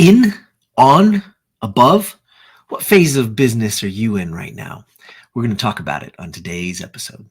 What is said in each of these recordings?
In, on, above? What phase of business are you in right now? We're going to talk about it on today's episode.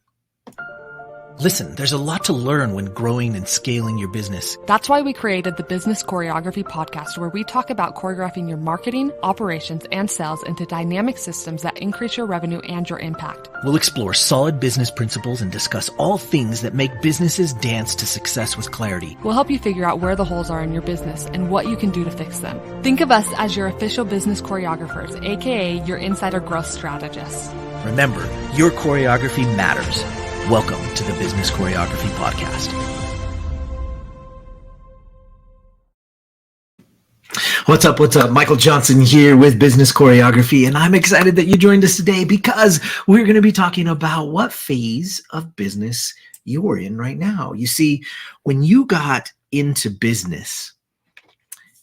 Listen, there's a lot to learn when growing and scaling your business. That's why we created the Business Choreography podcast, where we talk about choreographing your marketing, operations, and sales into dynamic systems that increase your revenue and your impact. We'll explore solid business principles and discuss all things that make businesses dance to success with clarity. We'll help you figure out where the holes are in your business and what you can do to fix them. Think of us as your official business choreographers, aka your insider growth strategists. Remember, your choreography matters. Welcome to the Business Choreography Podcast. What's up? Michael Johnson here with Business Choreography, and I'm excited that you joined us today because we're going to be talking about what phase of business you're in right now. You see, when you got into business,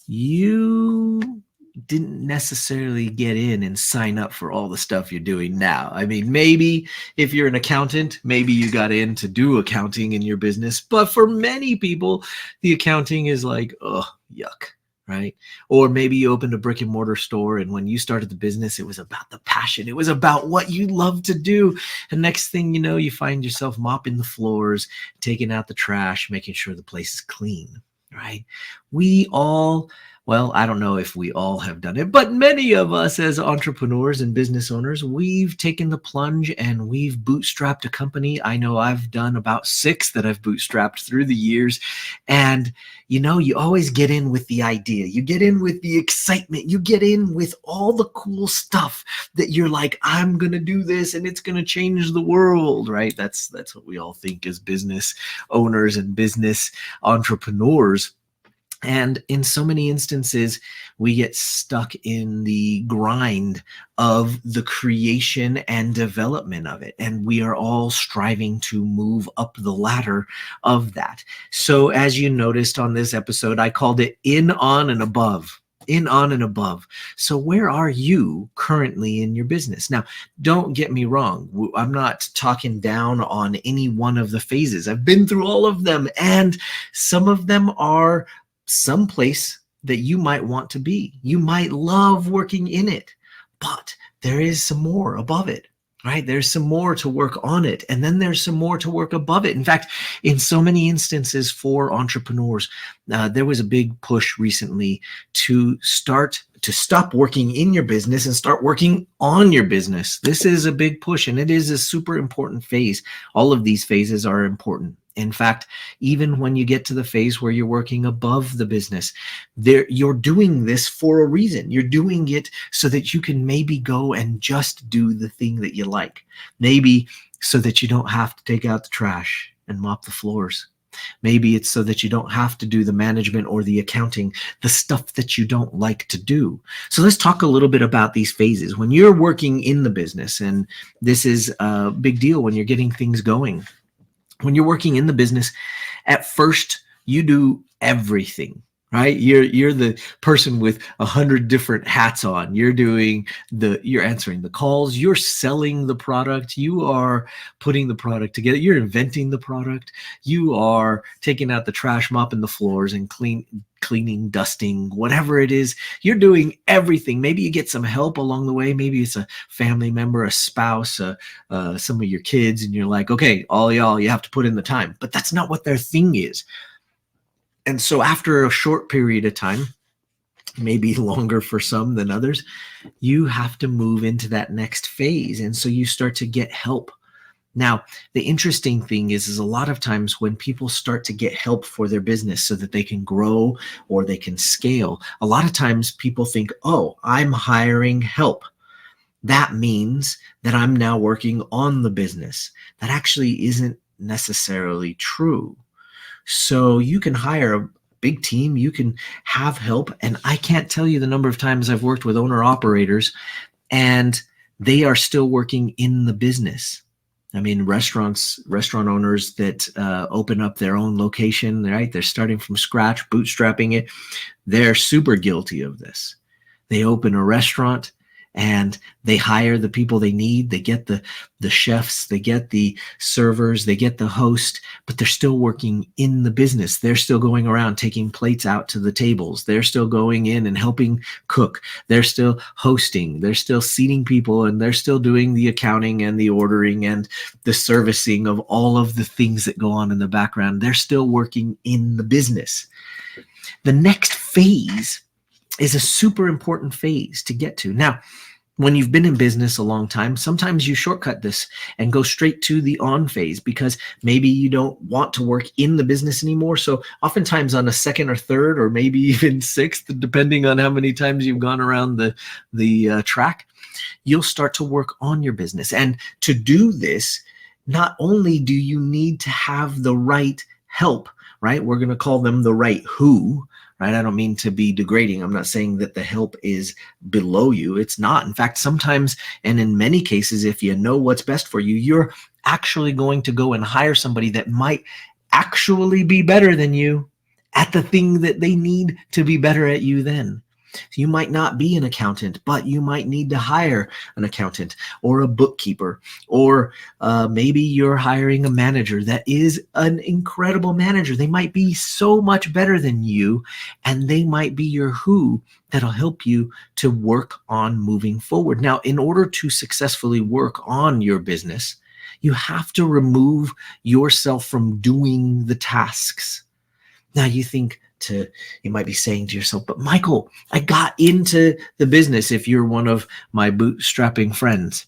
you didn't necessarily get in and sign up for all the stuff you're doing now. I mean, maybe if you're an accountant, maybe you got in to do accounting in your business. But for many people, the accounting is like, oh, yuck, right? Or maybe you opened a brick and mortar store, and when you started the business, it was about the passion. It was about what you love to do. And next thing you know, you find yourself mopping the floors, taking out the trash, making sure the place is clean, right? Well, I don't know if we all have done it, but many of us as entrepreneurs and business owners, we've taken the plunge and we've bootstrapped a company. I know I've done about 6 that I've bootstrapped through the years. And, you know, you always get in with the idea. You get in with the excitement. You get in with all the cool stuff that you're like, I'm going to do this and it's going to change the world, right? That's what we all think as business owners and business entrepreneurs. And in so many instances, we get stuck in the grind of the creation and development of it. And we are all striving to move up the ladder of that. So as you noticed on this episode, I called it In, On, and Above. In, on, and above. So where are you currently in your business? Now, don't get me wrong. I'm not talking down on any one of the phases. I've been through all of them, and some of them are someplace that you might want to be. You might love working in it, but there is some more above it, right? There's some more to work on it, and then there's some more to work above it. In fact, in so many instances for entrepreneurs, there was a big push recently to stop working in your business and start working on your business. This is a big push, and it is a super important phase. All of these phases are important. In fact, even when you get to the phase where you're working above the business, you're doing this for a reason. You're doing it so that you can maybe go and just do the thing that you like. Maybe so that you don't have to take out the trash and mop the floors. Maybe it's so that you don't have to do the management or the accounting, the stuff that you don't like to do. So let's talk a little bit about these phases. When you're working in the business, and this is a big deal when you're getting things going. When you're working in the business, at first you do everything, right? You're the person with 100 different hats on. You're answering the calls, you're selling the product, you are putting the product together, you're inventing the product, you are taking out the trash, mopping the floors, and cleaning, dusting, whatever it is. You're doing everything. Maybe you get some help along the way. Maybe it's a family member, a spouse, some of your kids, and you're like, okay, all y'all, you have to put in the time. But that's not what their thing is. And so after a short period of time, maybe longer for some than others, you have to move into that next phase. And so you start to get help. Now, the interesting thing is a lot of times when people start to get help for their business so that they can grow or they can scale, a lot of times people think, oh, I'm hiring help. That means that I'm now working on the business. That actually isn't necessarily true. So you can hire a big team, you can have help. And I can't tell you the number of times I've worked with owner operators and they are still working in the business. I mean, restaurant owners that open up their own location, right? They're starting from scratch, bootstrapping it. They're super guilty of this. They open a restaurant and they hire the people they need. They get the chefs, they get the servers, they get the host, but they're still working in the business. They're still going around taking plates out to the tables. They're still going in and helping cook. They're still hosting. They're still seating people, and they're still doing the accounting and the ordering and the servicing of all of the things that go on in the background. They're still working in the business. The next phase is a super important phase to get to. Now, when you've been in business a long time, sometimes you shortcut this and go straight to the on phase because maybe you don't want to work in the business anymore. So oftentimes on a second or third or maybe even sixth, depending on how many times you've gone around the track, you'll start to work on your business. And to do this, not only do you need to have the right help, right? We're going to call them the right who, right? I don't mean to be degrading. I'm not saying that the help is below you. It's not. In fact, sometimes, and in many cases, if you know what's best for you, you're actually going to go and hire somebody that might actually be better than you at the thing that they need to be better at you then. So you might not be an accountant, but you might need to hire an accountant or a bookkeeper, or maybe you're hiring a manager that is an incredible manager. They might be so much better than you, and they might be your who that'll help you to work on moving forward. Now, in order to successfully work on your business, you have to remove yourself from doing the tasks. Now you might be saying to yourself, but Michael, I got into the business. If you're one of my bootstrapping friends,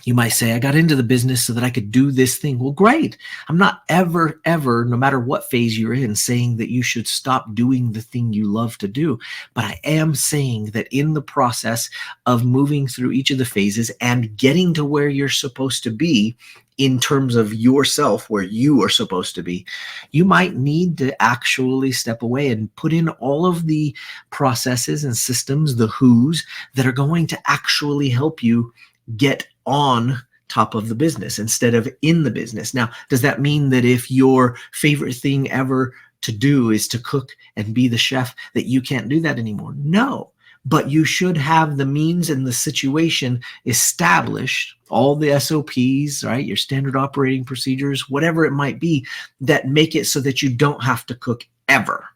you might say, I got into the business so that I could do this thing. Well, great. I'm not ever, no matter what phase you're in, saying that you should stop doing the thing you love to do. But I am saying that in the process of moving through each of the phases and getting to where you're supposed to be, in terms of yourself, where you are supposed to be, you might need to actually step away and put in all of the processes and systems, the who's, that are going to actually help you get on top of the business instead of in the business. Now, does that mean that if your favorite thing ever to do is to cook and be the chef, that you can't do that anymore? No. But you should have the means and the situation established, all the SOPs, right? Your standard operating procedures, whatever it might be, that make it so that you don't have to cook ever.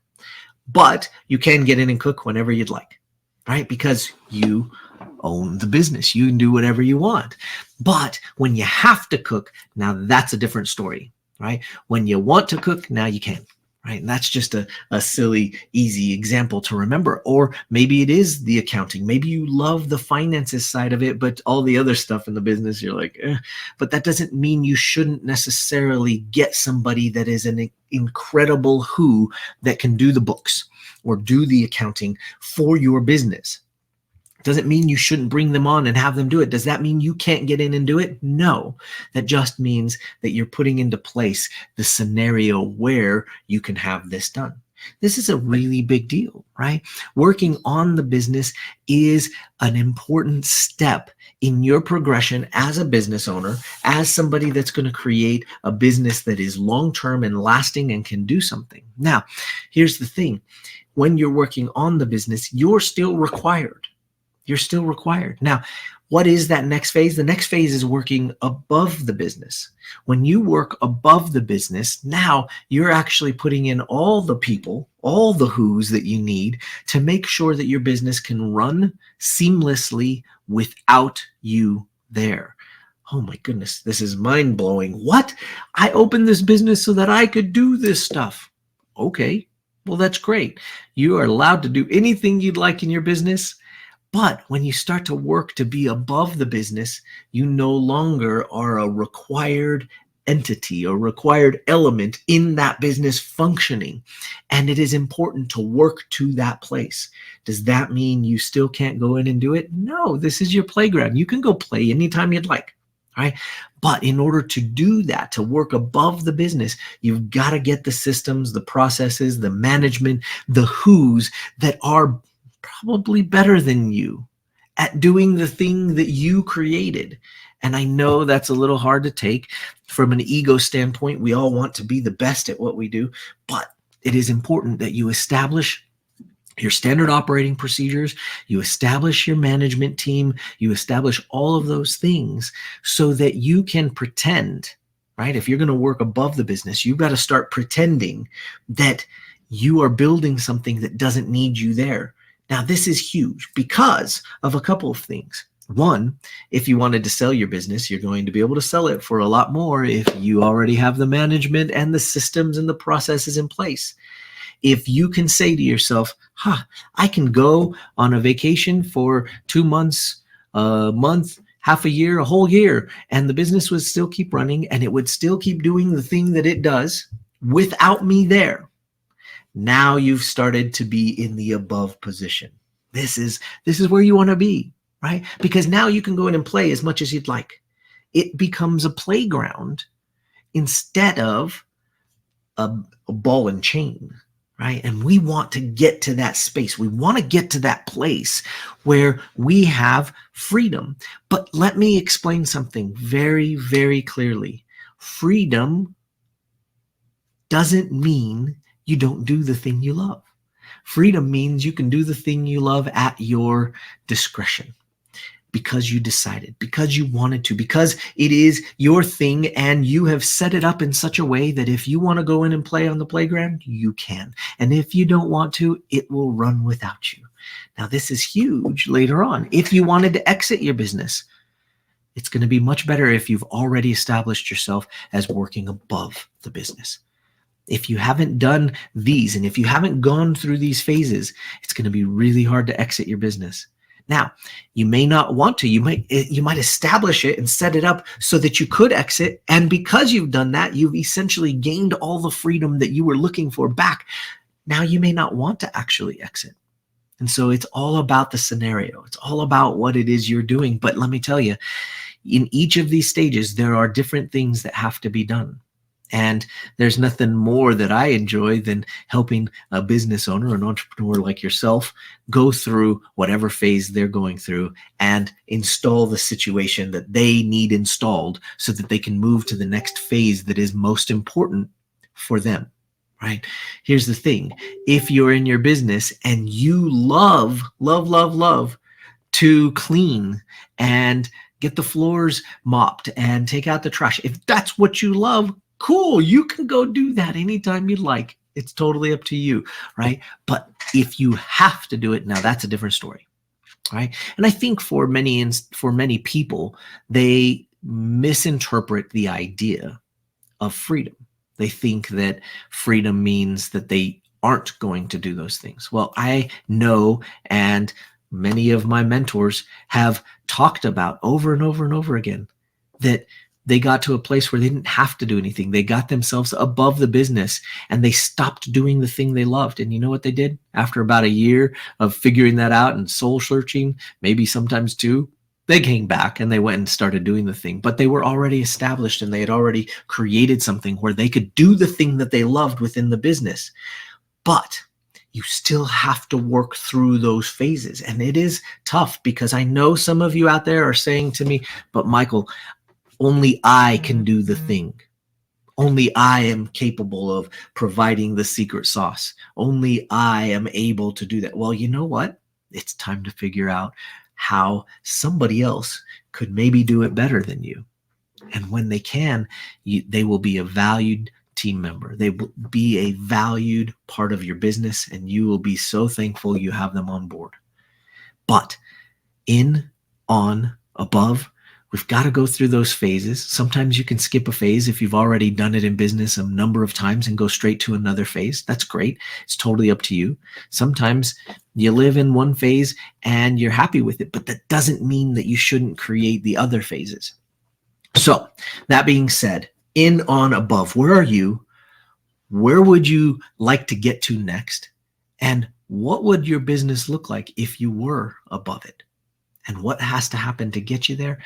But you can get in and cook whenever you'd like, right? Because you own the business. You can do whatever you want. But when you have to cook, now that's a different story, right? When you want to cook, now you can. Right? And that's just a silly, easy example to remember. Or maybe it is the accounting. Maybe you love the finances side of it, but all the other stuff in the business, you're like, eh. But that doesn't mean you shouldn't necessarily get somebody that is an incredible who that can do the books or do the accounting for your business. Doesn't mean you shouldn't bring them on and have them do it. Does that mean you can't get in and do it? No. That just means that you're putting into place the scenario where you can have this done. This is a really big deal, right? Working on the business is an important step in your progression as a business owner, as somebody that's going to create a business that is long-term and lasting and can do something. Now, here's the thing. When you're working on the business, you're still required. You're still required. Now, what is that next phase? The next phase is working above the business. When you work above the business, now you're actually putting in all the people, all the who's that you need to make sure that your business can run seamlessly without you there. Oh my goodness, this is mind-blowing. What? I opened this business so that I could do this stuff. Okay, well, that's great. You are allowed to do anything you'd like in your business. But when you start to work to be above the business, you no longer are a required entity or required element in that business functioning. And it is important to work to that place. Does that mean you still can't go in and do it? No, this is your playground. You can go play anytime you'd like. Right? But in order to do that, to work above the business, you've got to get the systems, the processes, the management, the who's that are probably better than you at doing the thing that you created. And I know that's a little hard to take from an ego standpoint. We all want to be the best at what we do, but it is important that you establish your standard operating procedures, you establish your management team, you establish all of those things so that you can pretend, right? If you're going to work above the business, you've got to start pretending that you are building something that doesn't need you there. Now, this is huge because of a couple of things. One, if you wanted to sell your business, you're going to be able to sell it for a lot more if you already have the management and the systems and the processes in place. If you can say to yourself, I can go on a vacation for 2 months, a month, half a year, a whole year, and the business would still keep running and it would still keep doing the thing that it does without me there. Now you've started to be in the above position. This is where you want to be, right? Because now you can go in and play as much as you'd like. It becomes a playground instead of a ball and chain, right? And we want to get to that space. We want to get to that place where we have freedom. But let me explain something very, very clearly. Freedom doesn't mean you don't do the thing you love. Freedom means you can do the thing you love at your discretion, because you decided, because you wanted to, because it is your thing and you have set it up in such a way that if you want to go in and play on the playground, you can. And if you don't want to, it will run without you. Now, this is huge later on. If you wanted to exit your business, it's going to be much better if you've already established yourself as working above the business. If you haven't done these, and if you haven't gone through these phases, it's going to be really hard to exit your business. Now, you may not want to. You might establish it and set it up so that you could exit. And because you've done that, you've essentially gained all the freedom that you were looking for back. Now you may not want to actually exit. And so it's all about the scenario. It's all about what it is you're doing. But let me tell you, in each of these stages, there are different things that have to be done. And there's nothing more that I enjoy than helping a business owner, an entrepreneur like yourself, go through whatever phase they're going through and install the situation that they need installed so that they can move to the next phase that is most important for them, right? Here's the thing. If you're in your business and you love to clean and get the floors mopped and take out the trash, if that's what you love, cool, you can go do that anytime you'd like. It's totally up to you, right? But if you have to do it, now that's a different story, right? And I think for many people, they misinterpret the idea of freedom. They think that freedom means that they aren't going to do those things. Well, I know, and many of my mentors have talked about over and over and over again, that they got to a place where they didn't have to do anything. They got themselves above the business and they stopped doing the thing they loved. And you know what they did? After about a year of figuring that out and soul searching, maybe sometimes 2, they came back and they went and started doing the thing. But they were already established and they had already created something where they could do the thing that they loved within the business. But you still have to work through those phases. And it is tough, because I know some of you out there are saying to me, but Michael, only I can do the thing. Only I am capable of providing the secret sauce. Only I am able to do that. Well, you know what? It's time to figure out how somebody else could maybe do it better than you. And when they can, they will be a valued team member. They will be a valued part of your business, and you will be so thankful you have them on board. But in, on, above, we've got to go through those phases. Sometimes you can skip a phase if you've already done it in business a number of times and go straight to another phase. That's great. It's totally up to you. Sometimes you live in one phase and you're happy with it, but that doesn't mean that you shouldn't create the other phases. So that being said, in, on, above, where are you? Where would you like to get to next? And what would your business look like if you were above it? And what has to happen to get you there?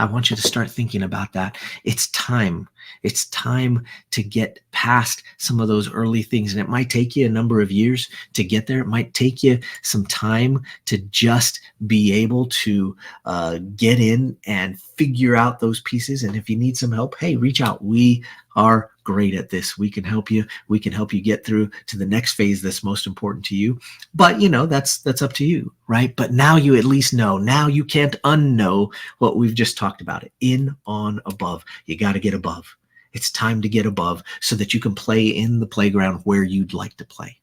I want you to start thinking about that. It's time. It's time to get past some of those early things. And it might take you a number of years to get there. It might take you some time to just be able to get in and figure out those pieces. And if you need some help, hey, reach out. We are great at this. We can help you. We can help you get through to the next phase that's most important to you. But that's up to you, right? But now you at least know. Now you can't unknow what we've just talked about. In, on, above. You got to get above. It's time to get above so that you can play in the playground where you'd like to play.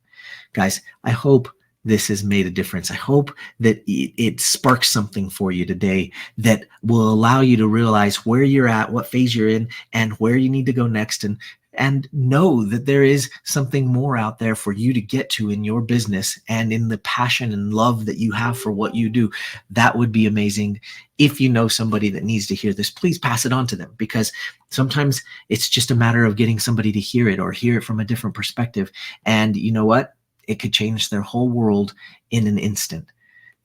Guys, I hope this has made a difference. I hope that it sparks something for you today that will allow you to realize where you're at, what phase you're in, and where you need to go next, and know that there is something more out there for you to get to in your business and in the passion and love that you have for what you do. That would be amazing. If you know somebody that needs to hear this, please pass it on to them, because sometimes it's just a matter of getting somebody to hear it or hear it from a different perspective. And you know what? It could change their whole world in an instant.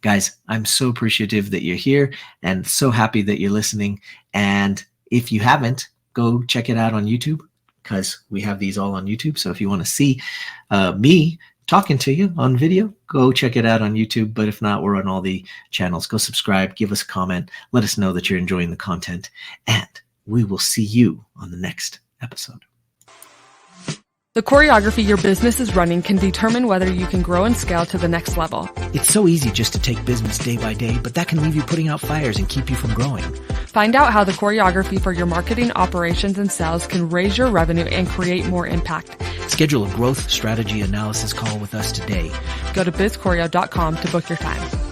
Guys, I'm so appreciative that you're here and so happy that you're listening. And if you haven't, go check it out on YouTube, because we have these all on YouTube. So if you want to see me talking to you on video, go check it out on YouTube. But if not, we're on all the channels. Go subscribe, give us a comment, let us know that you're enjoying the content, and we will see you on the next episode. The choreography your business is running can determine whether you can grow and scale to the next level. It's so easy just to take business day by day, but that can leave you putting out fires and keep you from growing. Find out how the choreography for your marketing, operations, and sales can raise your revenue and create more impact. Schedule a growth strategy analysis call with us today. Go to bizchoreo.com to book your time.